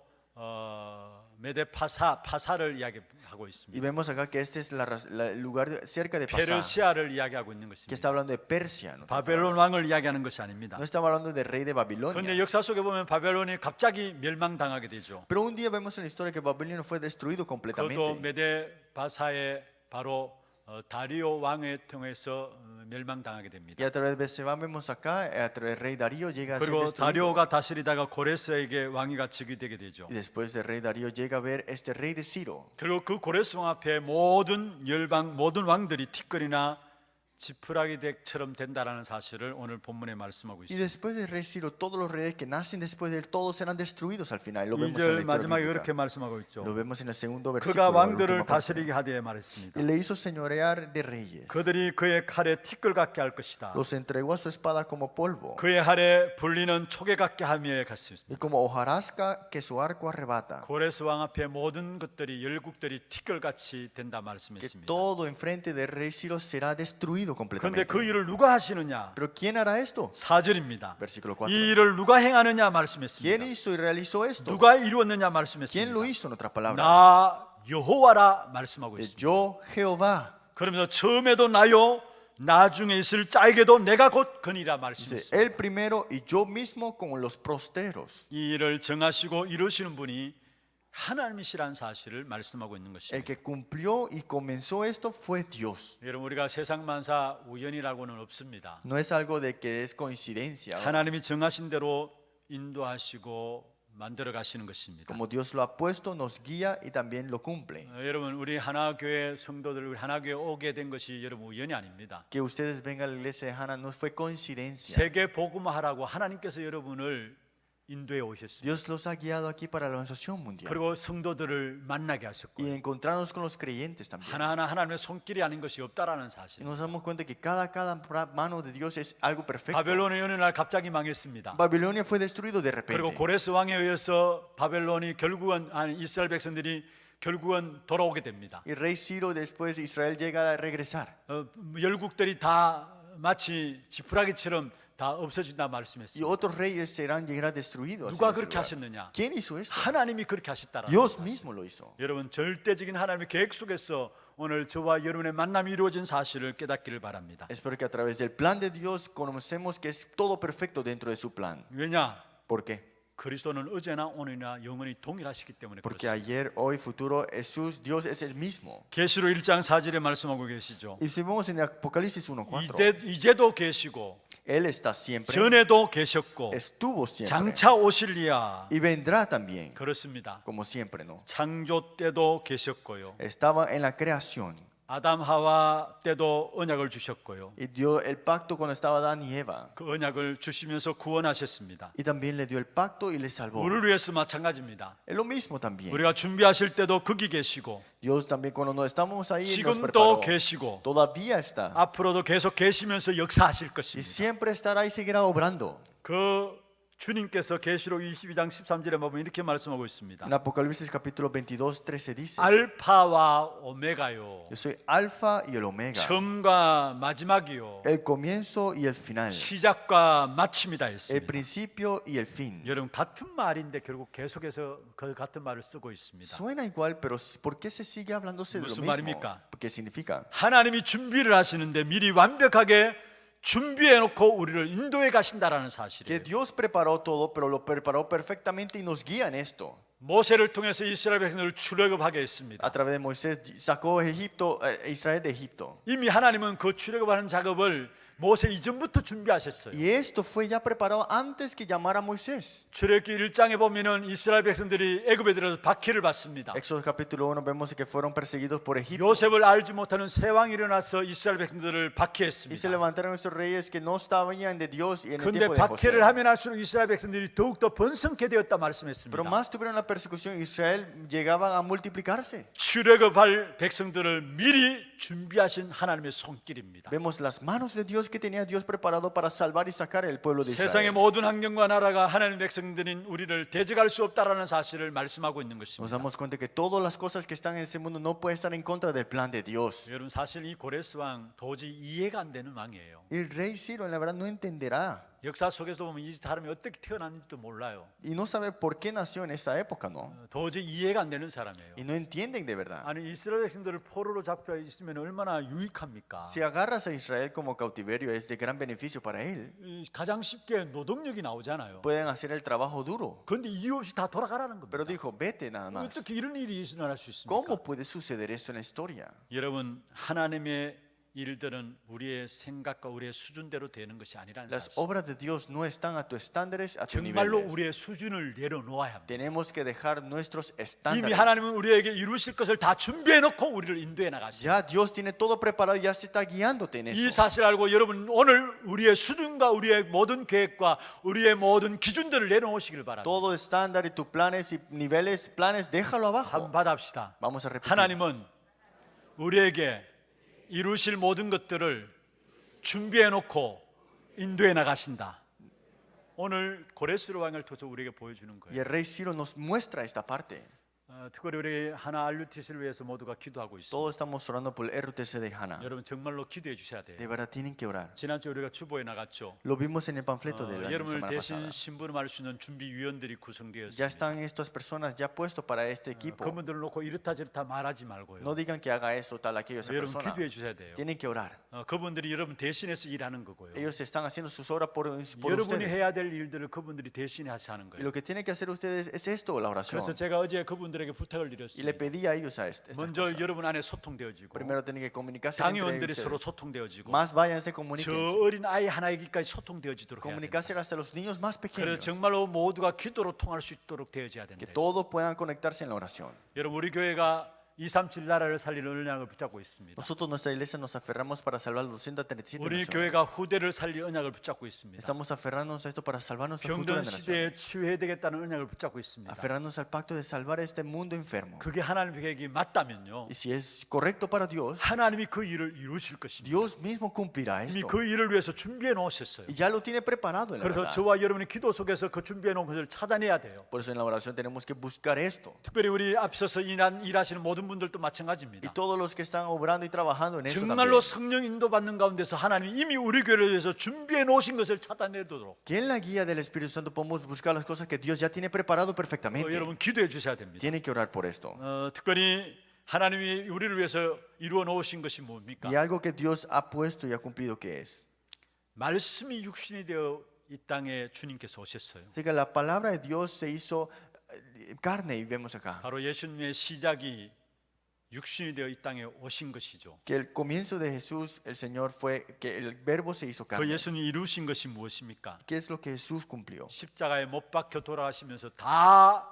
메데 파사를 이야기하고 Y 있습니다. vemos acá que este es el lugar cerca de Pasá, 페르시아를 이야기하고 있는 que 것입니다. está hablando de Persia. No, 바벨론 왕을 이야기하는 것이 아닙니다. no estamos hablando del rey de 그런데 Babilonia. 역사 속에 보면 바벨론이 갑자기 멸망당하게 되죠. Pero un día vemos en la historia que Babilonia fue destruido 그것도 completamente. 메데 바사의 바로 다리오 왕을 통해서 멸망당하게 Y 됩니다. a través de Beseba vemos acá, a través del rey Darío llega a ser 그리고 destruido. 다리오가 다스리다가 고레스에게 왕위가 즉위되게 되죠. Y después del rey Darío llega a ver este rey de Ciro. 그리고 그 고레스 왕 앞에 모든 열방 모든 왕들이 티끌이나 지푸라기 덱처럼 된다라는 사실을 오늘 본문에 말씀하고 Y 있습니다. después del rey Ciro, todos los reyes que nacen después de él, todos serán destruidos al final. Lo vemos en la 2절 historia 마지막에 bíblica. 그렇게 말씀하고 있죠. Lo vemos en el segundo 그가 versículo. la 왕들을 última parte. 다스리게 하되 말했습니다. Y le hizo señorear de reyes. 그들이 그의 칼에 티끌 같게 할 것이다. Los entregó a su espada como polvo 그의 할에 불리는 초계 같게 하며 갔습니다. y como hojarasca que su arco arrebata. 고레스 왕 앞에 모든 것들이 열국들이 티끌 같이 된다 Que 말씀했습니다. todo enfrente del rey Ciro será destruido 그런데 completamente. 그 일을 누가 하시느냐? Pero ¿quién hará esto? 4절입니다. Versículo 4. 이 일을 누가 행하느냐 ¿Quién 말씀했습니다. hizo y realizó esto? 누가 이루었느냐 ¿Quién 말씀했습니다. lo hizo? En otras palabras, 나 여호와라 말씀하고 있습니다. yo Jehová. 그러면서 처음에도 나요, 나중에 있을 자에게도 내가 곧 거니라 Dice, 말씀했습니다. él primero y yo mismo como los posteros. 이 일을 정하시고 이루시는 분이 하나님이시라는 사실을 말씀하고 있는 El 것입니다. que cumplió y comenzó esto fue Dios. 여러분, 우리가 세상 만사 우연이라고는 없습니다. No es algo de que es coincidencia. 하나님이 정하신 대로 인도하시고 만들어 가시는 것입니다. Como Dios lo ha puesto, nos guía y también lo cumple. 여러분, 우리 하나교회 성도들, 우리 하나교회 오게 된 것이 여러분 우연이 아닙니다. Que ustedes vengan a la iglesia de Hannah no fue coincidencia. 세계 복음화하라고 하나님께서 여러분을 인도해 오셨습니다. Dios los ha guiado aquí para la organización mundial 그리고 성도들을 만나게 하셨고, y encontrarnos con los creyentes también. 하나하나 하나님의 손길이 아닌 것이 없다라는 Y 사실. nos damos cuenta que cada mano de Dios es algo perfecto. 바벨론이 어느 날 갑자기 망했습니다. Babilonia fue destruido de 그리고 repente. 고레스 왕에 의해서 바벨론이 결국은 이스라엘 백성들이 결국은 돌아오게 됩니다. Y rey Ciro después Israel llega a regresar. 열국들이 다 마치 지푸라기처럼 다 없어진다 Y 말씀했습니다. otros reyes llegarán destruidos. 누가 en ese 그렇게 lugar. 하셨느냐? ¿Quién hizo esto? 하나님이 그렇게 하셨다라는 Dios 사실. mismo lo hizo. 여러분, 절대적인 하나님의 계획 속에서 오늘 저와 여러분의 만남이 이루어진 사실을 깨닫기를 바랍니다. Espero que a través del plan de Dios conocemos que es todo perfecto dentro de su plan. 왜냐? ¿Por qué? 그리스도는 어제나 오늘이나 영원히 동일하시기 때문에 Porque 그렇습니다. ayer, hoy, futuro, Jesús, Dios es el mismo. 계시록 1장 4절에 말씀하고 계시죠. Y si vemos en Apocalipsis 1:4, 이제도 계시고 Él está siempre, 전에도 계셨고 estuvo siempre 장차 오실리야. y vendrá también, 그렇습니다. como siempre, ¿no? 창조 때도 계셨고요. Estaba en la creación 아담 하와 때도 언약을 주셨고요. y dio el pacto cuando estaba Adán y Eva. 그 언약을 주시면서 구원하셨습니다. Y también le dio el pacto y le salvó. 우리를 위해서 마찬가지입니다. Es lo mismo también. 우리가 준비하실 때도 거기 계시고 Dios también cuando no estamos ahí nos 지금도 preparó. 계시고 Todavía está. 앞으로도 계속 계시면서 역사하실 Y 것입니다. siempre estará y seguirá obrando. 그 주님께서 계시록 22장 13절에 보면 이렇게 말씀하고 있습니다. En Apocalipsis capítulo 22, 13 dice: 알파와 오메가요. Yo soy alfa y el omega, 처음과 마지막이요. el comienzo y el final, 시작과 마침이다 el 했습니다. principio y el fin. 여러분, 같은 말인데 결국 계속해서 그 같은 말을 쓰고 있습니다. Suena igual, pero ¿por qué se sigue hablándose de lo 무슨 mismo? 말입니까? ¿Qué significa? 하나님이 준비를 하시는데 미리 완벽하게 준비해 놓고 우리를 인도해 가신다라는 Que 사실이에요. Dios preparó todo, pero lo preparó perfectamente y nos guía en esto. 모세를 통해서 이스라엘 백성들을 출애굽하게 했습니다. A través de Moisés sacó Israel de Egipto. 이미 하나님은 그 출애굽하는 작업을 모세 이전부터 준비하셨어요. Y esto fue ya preparado antes que llamara a Moisés. 출애굽기 1장에 보면은 이스라엘 백성들이 애굽에 들어서 박해를 받습니다. Éxodo capítulo 1 vemos que fueron perseguidos por Egipto. 요셉을 알지 못하는 새 왕이 일어나서 이스라엘 백성들을 Y se 박해했습니다. levantaron estos reyes que no estaban de Dios y en el 근데 tiempo de José. 박해를 하면 할수록 이스라엘 백성들이 더욱더 번성케 되었다 Pero 말씀했습니다. más tuvieron la persecución, Israel llegaban a multiplicarse. 출애굽할 백성들을 미리 준비하신 하나님의 손길입니다. Vemos las manos de Dios que tenía Dios preparado para salvar y sacar el pueblo de 세상의 Israel. 모든 환경과 나라가 하나님 백성들인 우리를 대적할 수 없다라는 사실을 말씀하고 있는 Nos 것입니다. damos cuenta que todas las cosas que están en ese mundo no pueden estar en contra del plan de Dios. 여러분, 사실 이 고레스 왕 도저히 이해가 안 되는 왕이에요. El rey Ciro, la verdad, no entenderá 역사 속에서 보면 이 사람이 어떻게 태어났는지도 몰라요. y no sabe por qué nació en esa época, ¿no? 도저히 이해가 안 되는 사람이에요. Y no entienden de verdad. 아니, 이스라엘 백성들을 포로로 잡혀 있으면 얼마나 유익합니까? Si agarras a Israel como cautiverio es de gran beneficio para él. 가장 쉽게 노동력이 나오잖아요. Pueden hacer el trabajo duro. 그런데 이유 없이 다 돌아가라는 겁니다. Pero dijo, vete nada más. 어떻게 이런 일이 일어날 수 있습니까? ¿Cómo puede suceder eso en la historia? 여러분, 하나님의 일들은 우리의 생각과 우리의 수준대로 되는 것이 아니라는 Las 사실. obras de Dios no están a tus estándares, a tus 정말로 niveles. 우리의 수준을 내려놓아야 합니다. Tenemos que dejar nuestros 이미 estándares. 하나님은 우리에게 이루실 것을 다 준비해 놓고 우리를 인도해 나가십니다. Ya Dios tiene todo preparado y ya se está guiándote en 이 eso. 사실 알고 여러분 오늘 우리의 수준과 우리의 모든 계획과 우리의 모든 기준들을 내려놓으시길 바랍니다. Todo estándar y tus planes y niveles, planes, déjalo abajo. 한번 받아봅시다. Vamos a repetir. 하나님은 우리에게 이루실 모든 것들을 준비해 놓고 인도해 나가신다. 오늘 고레스 왕을 통해서 우리에게 보여주는 Y 거예요. el rey Ciro nos muestra esta parte. 특별히 우리 하나 RUTC를 위해서 모두가 기도하고 있습니다. Todos estamos orando por el RTC de Hana. 여러분 정말로 기도해 주셔야 돼요. De verdad tienen que orar. 지난주 우리가 주보에 나갔죠. Lo vimos en el panfleto de la 여러분을 semana 대신 pasada. 신부름할 수 있는 준비위원들이 Ya 구성되었습니다. están estas personas ya puestos para este equipo. 그분들을 놓고 이렇다 저렇다 말하지 말고요. No digan que haga eso, tal, aquello, esa 여러분 persona. 기도해 주셔야 돼요. Tienen que orar. 그분들이 여러분 대신해서 일하는 거고요. Ellos están haciendo sus obras por 여러분이 ustedes. 해야 될 일들을 그분들이 대신해서 하는 Y 거예요. lo que tienen que hacer ustedes es esto, la oración. 그래서 제가 어제 그분들에게 부탁을 Y le 드렸습니다. pedí a ellos a estas 먼저 cosas. 여러분 안에 소통되어지고 Primero tienen que comunicarse entre 당의원들이 서로 ustedes. 소통되어지고 Más váyanse, 저 comuníquense. 어린 아이 하나에게까지 소통되어지도록 해야 됩니다. Comunicarse hasta los niños más 그래서 pequeños. 정말로 모두가 기도로 통할 수 있도록 되어져야 Que 된다. todos puedan conectarse en la oración. 여러분 우리 교회가 237 나라를 살리는 언약을 붙잡고 있습니다. Nosotros, nuestra iglesia, nos aferramos para salvar los 237 우리 naciones. 교회가 후대를 살릴 언약을 붙잡고 있습니다. Estamos aferrándonos a esto para salvar nuestra futura 병든 generación. 시대에 치유해야 되겠다는 언약을 붙잡고 있습니다. Aferrándonos al pacto de salvar este mundo enfermo. 그게 하나님의 계획이 맞다면요, Y si es correcto para Dios, 하나님이 그 일을 이루실 것입니다. Dios mismo cumplirá 이미 esto. 그 일을 위해서 준비해 놓으셨어요. Y ya lo tiene preparado en la 그래서 verdad. 저와 여러분이 기도 속에서 그 준비해 놓은 것을 찾아내야 돼요. Por eso en la oración tenemos que buscar esto. 특별히 우리 앞서서 일하시는 모든 분들도 Y 마찬가지입니다. todos los que están obrando y trabajando en esto 정말로 también. 성령 인도받는 가운데서 하나님이 이미 우리 교회를 위해서 준비해 놓으신 것을 찾아내도록 Que en la guía del Espíritu Santo podemos buscar las cosas que Dios ya tiene preparado perfectamente. 여러분 기도해 주셔야 됩니다. Tienen que orar por esto. 특별히 하나님이 우리를 위해서 이루어 놓으신 것이 뭡니까? Y algo que Dios ha puesto y ha cumplido, ¿qué es? 말씀이 육신이 되어 이 땅에 주님께서 오셨어요. Así que la palabra de Dios se hizo carne y vemos acá. 바로 예수님의 시작이 육신이 되어 이 땅에 오신 것이죠. Que el comienzo de Jesús, el Señor, fue que el verbo se hizo 그 carne. 예수님이 이루신 것이 무엇입니까? ¿Qué es lo que Jesús cumplió? 십자가에 못 박혀 돌아가시면서 다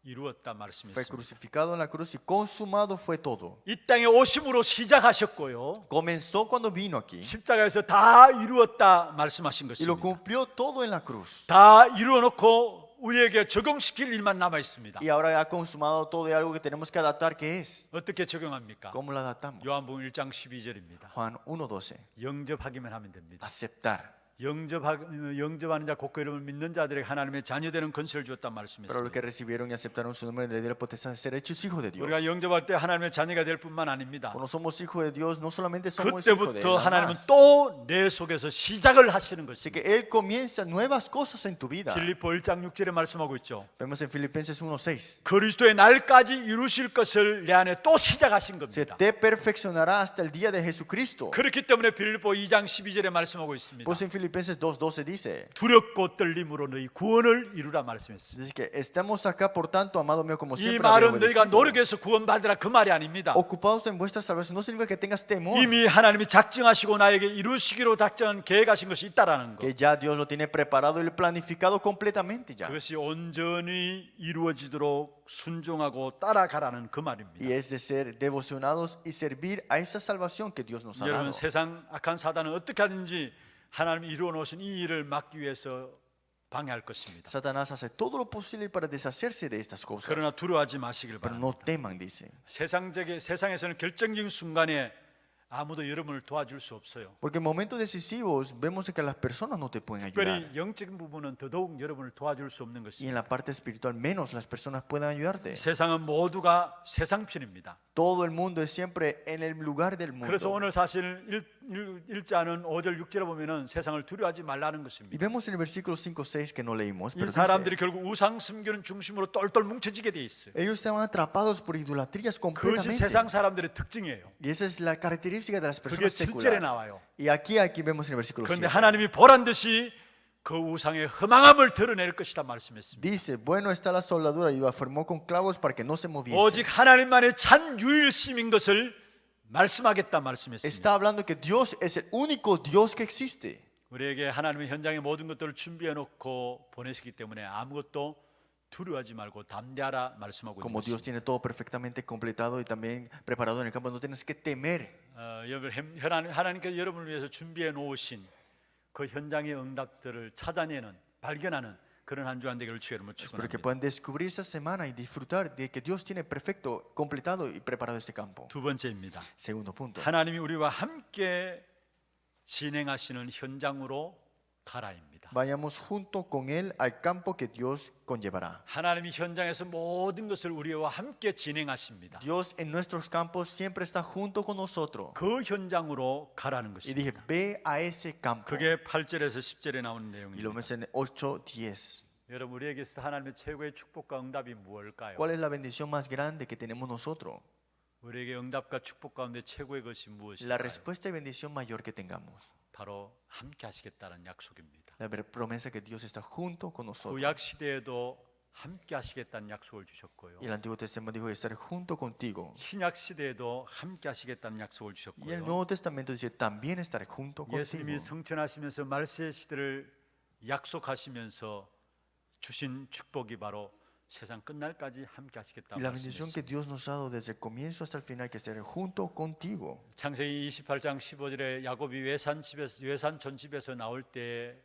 이루었다 Fue 말씀했습니다. crucificado en la cruz y consumado fue todo. 이 땅에 오심으로 시작하셨고요. Comenzó cuando vino aquí 십자가에서 다 이루었다 말씀하신 y lo 것입니다. cumplió todo en la cruz. 다 이루어 놓고 우리에게 적용시킬 일만 남아 있습니다. Y ahora ha consumado todo y algo que tenemos que adaptar, ¿qué es? 어떻게 적용합니까? ¿Cómo lo adaptamos? 요한복음 1장 12절입니다. Juan 1:12. 영접하기만 하면 됩니다. Aceptar. 영접하는 자 곧 그 이름을 믿는 자들에게 하나님의 자녀되는 권세를 주었다 Pero los 말씀했습니다. que recibieron y aceptaron su nombre le dio la potestad de ser hechos hijos de Dios. 우리가 영접할 때 하나님의 자녀가 될 뿐만 아닙니다. Cuando somos hijos de Dios, no solamente somos hijos de Él, 그때부터 nada 하나님은 más. 또 내 속에서 시작을 하시는 Así 것입니다. que Él comienza nuevas cosas en tu vida. 빌립보 1장 6절에 말씀하고 있죠. Vemos en Filipenses 1:6. 그리스도의 날까지 이루실 것을 내 안에 또 시작하신 Se 겁니다. te perfeccionará hasta el día de Jesucristo. 그렇기 때문에 빌립보 2장 12절에 말씀하고 있습니다. Pues en Filipenses 2:12 dice, 두렵고 떨림으로 너희 구원을 이루라 말씀했습니다. dice que estamos acá por tanto, amado mío, como 이 siempre habéis 말은 너희가 obedecido. 노력해서 구원받으라 그 말이 아닙니다. Ocupados en vuestra salvación no significa que tengas temor, 이미 하나님이 작정하시고 나에게 이루시기로 작정한 계획하신 것이 있다라는 것. que ya Dios lo tiene preparado y planificado completamente ya. 그것이 온전히 이루어지도록 순종하고 따라가라는 그 말입니다. Y es de ser devocionados y servir a esa salvación que Dios nos ha dado. 여러분 세상 악한 사단은 어떻게 하든지 하나님이 이루어 놓으신 이 일을 막기 위해서 방해할 것입니다. Satanás hace todo lo posible para deshacerse de estas cosas. 그러나 두려워하지 마시길 Pero 바랍니다. no teman, dice. 세상에서는 결정적인 순간에 아무도 여러분을 도와줄 수 없어요. Porque en momentos decisivos vemos que las personas no te pueden ayudar. 특별히 영적인 부분은 더더욱 여러분을 도와줄 수 없는 Y 것입니다. en la parte espiritual menos las personas pueden ayudarte. 세상은 모두가 세상 편입니다. Todo el mundo es siempre en el lugar del 그래서 mundo. 오늘 사실 일자는 5절 6절에 보면은 세상을 두려워하지 말라는 Y 것입니다. vemos en el versículo 5, 6 que no leímos, 이 pero 사람들이 dice, 결국 우상 섬기는 중심으로 똘똘 뭉쳐지게 돼 있어요. ellos estaban atrapados por idolatrías 그것이 completamente. 세상 사람들의 특징이에요. Y esa es la característica de las 그게 personas 7절에 seculares. 나와요. Y aquí vemos en el versículo 그런데 7. 하나님이 보란 듯이 그 우상의 흠앙함을 드러낼 것이다 말씀했습니다. Dice, bueno está la soldadura y lo afirmó con clavos para que no se moviese. 오직 하나님만의 찬 유일심인 것을 말씀하겠다 말씀했습니다. Está hablando que Dios es el único Dios que existe. 우리에게 하나님의 현장의 모든 것들을 준비해 놓고 보내시기 때문에 아무것도 두려워하지 말고 담대하라 말씀하고 Como 있는 Dios 것입니다. tiene todo perfectamente completado y también preparado en el campo, no tienes que temer. 하나님께서 여러분을 위해서 준비해 놓으신 그 현장의 응답들을 찾아내는 발견하는 그런 한 주간 되기를 주의 이름으로 Espero que 축원합니다. puedan descubrir esta semana y disfrutar de que Dios tiene perfecto, completado y preparado este campo. 두 번째입니다. Segundo punto. 하나님이 우리와 함께 진행하시는 현장으로 가라입니다. Vayamos junto con Él al campo que Dios conllevará. 하나님이 현장에서 모든 것을 우리와 함께 진행하십니다. Dios en nuestros campos siempre está junto con nosotros. 그 현장으로 가라는 Y dije, 것입니다. ve a ese campo. 그게 8절에서 10절에 나오는 Y lo 내용입니다. vemos en 8, 10. 여러분, 우리에게 있어 하나님의 최고의 축복과 응답이 무엇일까요? ¿Cuál es la bendición más grande que tenemos nosotros? 우리에게 응답과 축복 가운데 최고의 것이 La 무엇일까요? respuesta y bendición mayor que tengamos. 바로 함께 하시겠다는 약속입니다. La promesa que Dios está junto con nosotros. 구약 시대에도 함께 하시겠다는 약속을 주셨고요. Y el Antiguo Testamento dijo, estaré junto contigo. 신약 시대에도 함께 하시겠다는 약속을 Y el 주셨고요. Nuevo Testamento dice, también estaré junto contigo. 예수님이 승천하시면서 말세 시대를 약속하시면서 주신 축복이 바로 세상 끝날까지 함께 하시겠다고 Y la bendición que 말씀했습니다. Dios nos ha dado desde el comienzo hasta el final, que estaré junto contigo. 창세기 28장 15절에 야곱이 외산 집에서 나올 때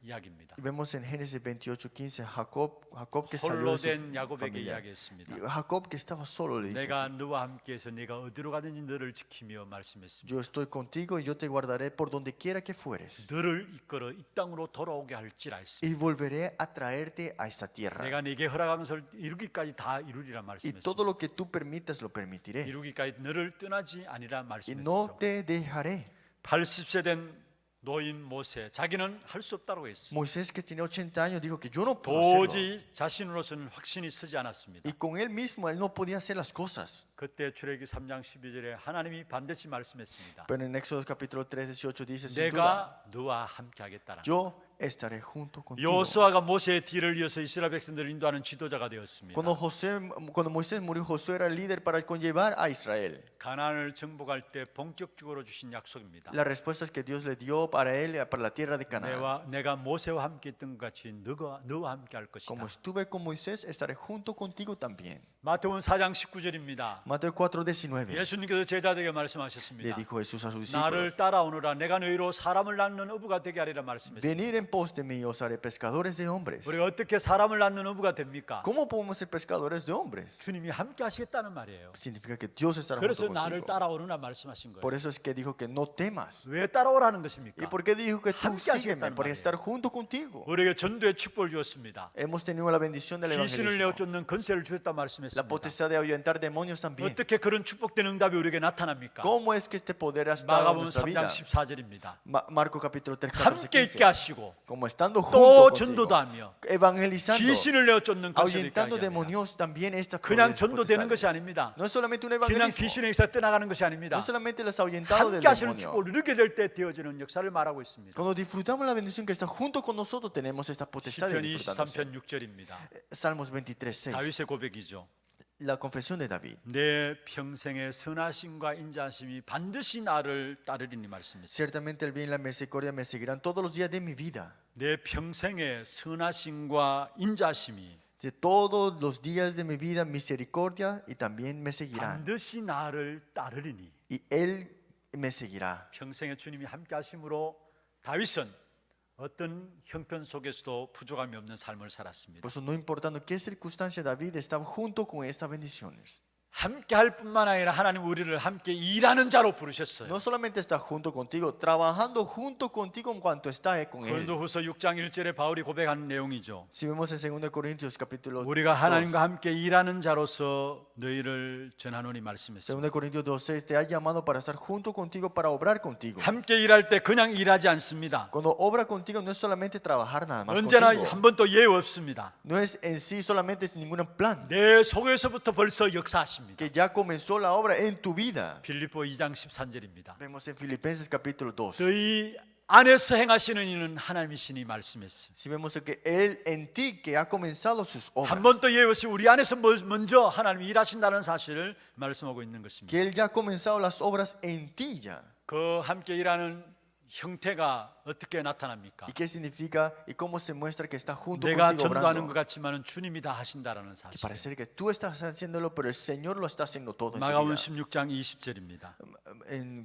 이야기입니다. Y vemos en Génesis 28:15, Jacob que salió 홀로 de su 된 야곱에게 familia. 이야기했습니다. Y Jacob que estaba solo le dice 내가 así, 너와 함께해서 네가 어디로 가든지 너를 지키며 말씀했습니다. yo estoy contigo y yo te guardaré por donde quiera que fueres. 너를 이끌어 이 땅으로 돌아오게 할지라 했습니다. Y volveré a traerte a esta tierra. 내가 네게 허락한 것을 이루기까지 다 이루리라 Y todo 말씀했습니다. lo que tú permitas lo permitiré. 이루기까지 너를 떠나지 아니라 Y no 말씀했죠. te dejaré. 80세 된 노인 모세, 자기는 할 수 없다고 했습니다. Moisés, que tiene 80 años, dijo que yo no puedo hacerlo. 도저히 자신으로서는 확신이 서지 않았습니다. Y con él mismo, él no podía hacer las cosas. 그때 출애굽기 3장 12절에 하나님이 반드시 말씀했습니다. Pero en Éxodo capítulo 3, 18 dice, sin duda, 내가 너와 함께 하겠다라. yo estaré junto contigo. 여호수아가 모세의 뒤를 이어서 이스라엘 백성들을 인도하는 지도자가 되었습니다. Cuando Moisés murió, Josué era el líder para conllevar a Israel. 가나안을 정복할 때 본격적으로 주신 약속입니다. La respuesta es que Dios le dio para él, para la tierra de Canaán. 내가 모세와 함께 했던 것 같이 너와 함께 할 것이다. Como estuve con Moisés, estaré junto contigo también. 마태복음 4장 19절입니다. Mateo 4:19. 예수님께서 제자들에게 Le 말씀하셨습니다. dijo Jesús a sus 나를 discípulos, 따라오너라. 내가 너희로 사람을 낳는 어부가 되게 하리라 말씀했습니다. venid en pos de mí, os haré pescadores de hombres. 우리가 어떻게 사람을 낳는 어부가 됩니까? ¿Cómo podemos ser pescadores de hombres? 주님이 함께 하시겠다는 말이에요. Significa que Dios estará 그래서 junto 나를 contigo. 따라오느라 말씀하신 거예요. Por eso es que dijo que no temas. 왜 따라오라는 ¿Y 것입니까? por qué dijo que tú 함께 sígueme? 하시겠다는 Porque 말이에요. estar junto contigo. 우리에게 전도의 축복을 주었습니다. Hemos tenido la bendición del 귀신을 evangelismo. 내어쫓는 권세를 주셨다 La 말씀했습니다. potestad de ahuyentar demonios también. 어떻게 그런 축복된 응답이 우리에게 나타납니까? ¿Cómo es que este poder ha estado en 마가복음 nuestra 3장 vida? 14절입니다. Marcos capítulo 3, 14, 함께 있게 15. 하시고 Como estando 또 junto 전도도 contigo, 하며 evangelizando, 귀신을 내어쫓는 권세를 있게 ahuyentando 하게 합니다. demonios, también esta 그냥 potestad. 전도되는 것이 아닙니다. No es solamente un 그냥 evangelismo. 귀신의 역사 떠나가는 것이 아닙니다. No solamente les ahuyentado del 함께 하시는 demonio. 축복을 누리게 될 때 되어지는 역사를 말하고 있습니다. Cuando disfrutamos la bendición que está junto con nosotros, tenemos esta potestad de 시편 disfrutarnos. 23편 6절입니다. Salmos 23, 6. 다윗의 고백이죠. La confesión de David. 내 평생의 선하심과 인자심이 반드시 나를 따르리니 말씀했습니다. Ciertamente el bien y la misericordia me seguirán todos los días de mi vida. 내 평생의 선하심과 인자심이 De todos los días de mi vida, misericordia y también me seguirán. 반드시 나를 따르리니. Y él me seguirá. 평생에 주님이 함께 하심으로 다윗은 어떤 형편 속에서도 부족함이 없는 삶을 살았습니다. Por eso, no importando qué circunstancia, David estaba junto con estas bendiciones. 함께 할 뿐만 아니라 하나님 우리를 함께 일하는 자로 부르셨어요. No solamente está junto contigo, trabajando junto contigo en cuanto está con él. 고린도후서 6장 1절에 바울이 고백하는 내용이죠. Si vemos en 2 Corintios capítulo 우리가 2, 하나님과 함께 일하는 자로서 너희를 전하노니 말씀했습니다. 2 Corintios 2:6, te ha llamado para estar junto contigo, para obrar contigo. 함께 일할 때 그냥 일하지 않습니다. Cuando obra contigo no es solamente trabajar nada más 언제나 contigo. 한 번도 예외 없습니다. No es en sí solamente sin ningún plan. 내 속에서부터 벌써 역사하십니다. Que ya comenzó la obra en tu vida. 빌립보 2장 13절입니다. Vemos en Filipenses capítulo 2. 너희 안에서 행하시는 이는 하나님이시니 말씀했어요. Si vemos que Él en ti que ha comenzado sus obras. 한 번도 예외 없이 우리 안에서 먼저 하나님이 일하신다는 사실을 말씀하고 있는 것입니다. Que Él ya ha comenzado las obras en ti ya. 그 함께 일하는 형태가 어떻게 나타납니까? ¿Y qué significa y cómo se muestra que está junto 내가 contigo 전도하는 것 obrando? 같지만은 주님이 다 하신다라는 Que 사실. parece que tú estás haciéndolo, pero el Señor lo está haciendo todo en tu 마가복음 vida. 16장 20절입니다.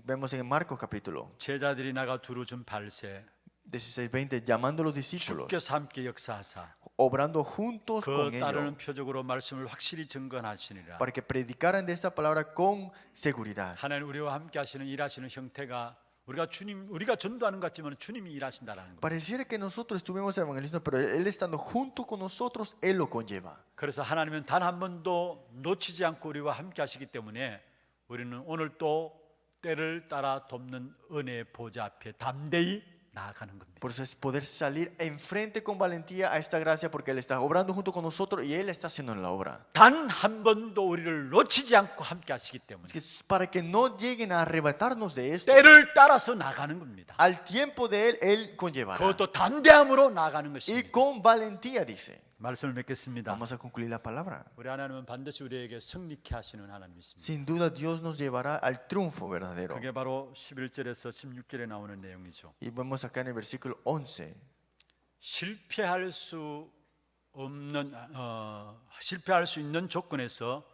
Vemos en Marcos capítulo 제자들이 나가 두루 준 발세 16-20, llamando a los discípulos, 주께서 함께 역사하사 obrando juntos 그 con 따르는 ellos, 표적으로 말씀을 확실히 증거하시니라. para que predicaran de esta palabra con seguridad. 하나님 우리와 함께 하시는 일하시는 형태가 우리가 전도하는 것 같지만 주님이 일하신다라는 거. Pareciera que nosotros estuvimos evangelizando, pero Él estando junto con nosotros, Él lo conlleva. 그래서 하나님은 단 한 번도 놓치지 않고 우리와 함께 하시기 때문에 우리는 오늘 또 때를 따라 돕는 은혜의 보좌 앞에 담대히 나아가는 겁니다. Por eso es poder salir enfrente con valentía a esta gracia, porque Él está obrando junto con nosotros y Él está haciendo la obra. 단 한 번도 우리를 놓치지 않고 함께 하시기 때문에 Es que para que no lleguen a arrebatarnos de esto, 때를 따라서 나가는 겁니다. al tiempo de Él, Él conllevará. 그것도 담대함으로 나가는 Y 것입니다. con valentía, dice. 말씀을 맺겠습니다. Vamos a concluir la palabra. 우리 하나님은 반드시 우리에게 승리케 하시는 하나님이십니다. Sin duda Dios nos llevará al triunfo verdadero. 그게 바로 11절에서 16절에 나오는 내용이죠. Y vemos acá en el versículo 11. 실패할 수 있는 조건에서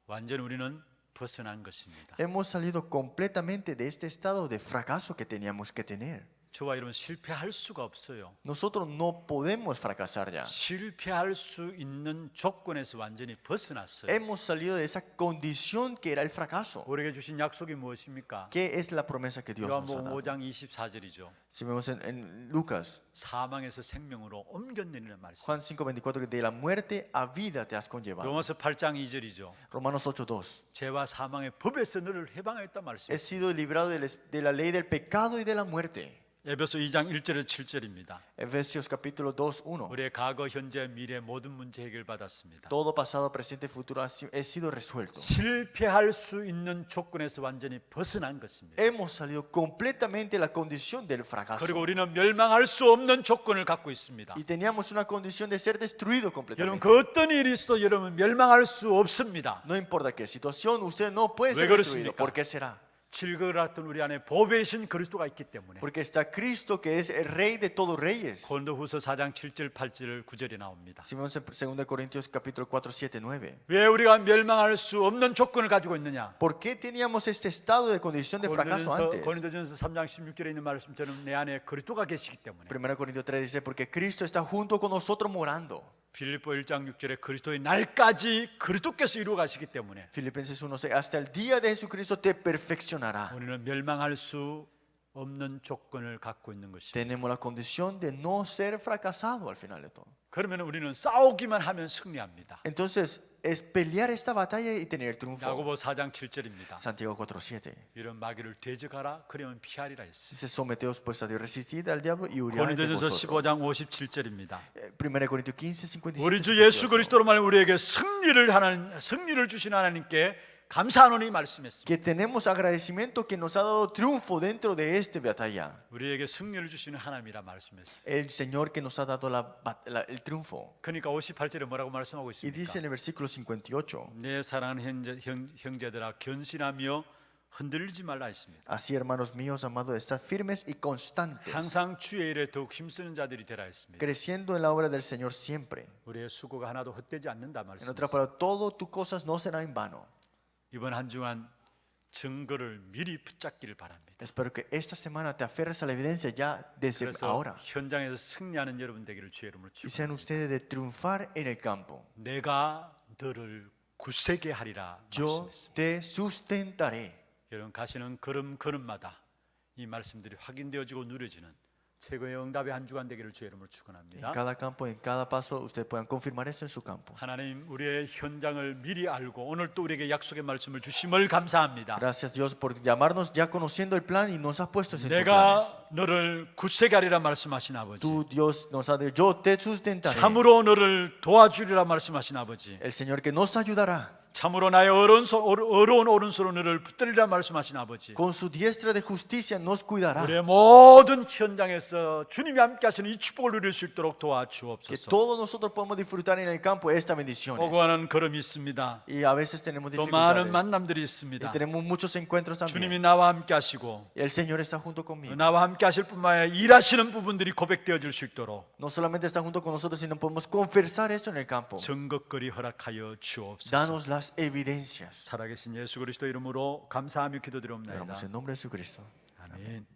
완전히 우리는 벗어난 것입니다. Hemos salido completamente de este estado de fracaso que teníamos que tener. 저와 여러분 실패할 수가 없어요. Nosotros no podemos fracasar ya. 실패할 수 있는 조건에서 완전히 벗어났어요. Hemos salido de esa condición que era el fracaso. 우리에게 주신 약속이 무엇입니까? ¿Qué es la promesa que Dios nos ha 요한복음 dado? 5장 24절이죠. Si vemos en Lucas, 사망에서 생명으로 옮겼느니라는 말씀. Juan 5:24, que de la muerte a vida te has conllevado. 로마서 8장 2절이죠. Romanos 8:2. 죄와 사망의 법에서 너를 해방했단 말씀. He sido librado de la ley del pecado y de la muerte. 에베소 2장 1절에서 7절입니다. Efesios capítulo 2:1. 우리의 과거, 현재, 미래 모든 문제 해결받았습니다. Todo pasado, presente, futuro he sido resuelto. 실패할 수 있는 조건에서 완전히 벗어난 것입니다. Hemos salido completamente de la condición del fracaso. 그리고 우리는 멸망할 수 없는 조건을 갖고 있습니다. Y teníamos una condición de ser destruido 여러분 completamente. 그 어떤 일이 있어도 여러분 멸망할 수 없습니다. No importa qué situación, usted no puede ser ¿왜 destruido. 그렇습니까? ¿Por qué será? 질거같던 우리 안에 보배이신 그리스도가 있기 때문에. Porque está Cristo, que es el Rey de todos reyes. 고린도후서 4장 7절 8절 9절에 나옵니다. Si vemos en 2 Corintios capítulo 4, 7, 9. 왜 우리가 멸망할 수 없는 조건을 가지고 있느냐? ¿Por qué teníamos este estado de condición de fracaso antes? 고린도전서 3장 16절에 있는 말씀처럼 내 안에 그리스도가 계시기 때문에. 1 Corintios 3 dice, porque Cristo está junto con nosotros morando. 빌립보 1장 6절에 그리스도의 날까지 그리스도께서 이루어 가시기 때문에 Filipenses 1:6, hasta el día de Jesucristo te perfeccionará. 우리는 멸망할 수 없는 조건을 갖고 있는 것입니다. Tenemos la condición de no ser fracasado al final de todo. 그러면 우리는 싸우기만 하면 승리합니다. Entonces, es pelear esta batalla y tener triunfo. 야고보 4장 7절입니다. Santiago 4:7. 이런 마귀를 대적하라 그러면 피하리라 했습니다. Dice, someteos pues a Dios, resistid al diablo y huirá de 고린도전서 vosotros. 15장 57절입니다. 1 Corintios 15:57. 우리 주 예수 그리스도로 말하면 우리에게 승리를 주신 하나님께 감사하노니 말씀했습니다. Que tenemos agradecimiento que nos ha dado triunfo dentro de esta batalla. 우리에게 승리를 주시는 하나님이라 말씀했어요. El Señor que nos ha dado el triunfo. 그러니까 58절에 뭐라고 말씀하고 Y dice en 있습니까? el versículo 58. 내 사랑하는 형제들아 견신하며 흔들리지 말라 했습니다. Así, hermanos míos, amados, estad firmes y constantes, 항상 주의 일에 더욱 힘쓰는 자들이 되라 했습니다. creciendo en la obra del Señor siempre. 우리의 수고가 하나도 헛되지 않는다 En otra 말씀입니다. palabra, todo tus cosas no serán en vano. 이번 한 주간 증거를 미리 붙잡기를 바랍니다. Espero que esta semana te aferres a la evidencia ya desde 그래서 ahora. 현장에서 승리하는 여러분 되기를 주의 이름으로 Y sean 축원합니다. ustedes de triunfar en el campo. 내가 너를 굳세게 하리라 Yo 말씀했습니다. te sustentaré. 여러분 가시는 걸음걸음마다 이 말씀들이 확인되어지고 누려지는 최고의 응답의 한 주간 되기를 주의 이름으로 En 축원합니다. cada campo, en cada paso, ustedes puedan confirmar eso en su campo. 하나님 우리의 현장을 미리 알고 오늘 또 우리에게 약속의 말씀을 주심을 감사합니다. Gracias, Dios, por llamarnos ya conociendo el plan y nos has puesto en tus planes. 내가 너를 굳세게 하리라 말씀하신 아버지, Tú, Dios, nos ha dicho, yo te sustentaré. 참으로 너를 도와주리라 말씀하신 아버지, El Señor que nos ayudará. 참으로 나의 어려운 오른손으로 너를 붙들리라 말씀하신 아버지, Con su diestra de justicia nos cuidará. 우리의 모든 현장에서 주님이 함께 하시는 이 축복을 누릴 수 있도록 Que 도와주옵소서. todos nosotros podamos disfrutar en el campo esta bendición. 오고하는 걸음이 있습니다. Y a veces tenemos 또 많은 dificultades. 만남들이 Y 있습니다. tenemos muchos encuentros 주님이 también. 나와 함께 하시고 Y el Señor está junto conmigo. 나와 함께 하실 뿐만 아니라 일하시는 부분들이 고백되어질 수 있도록 No solamente está junto con nosotros, sino podemos confesar esto en el campo. 증거거리 허락하여 주옵소서. Danos las evidencias. 살아계신 예수 그리스도 이름으로 감사하며 기도드리옵나이다. Oramos en nombre de Jesucristo. 아멘.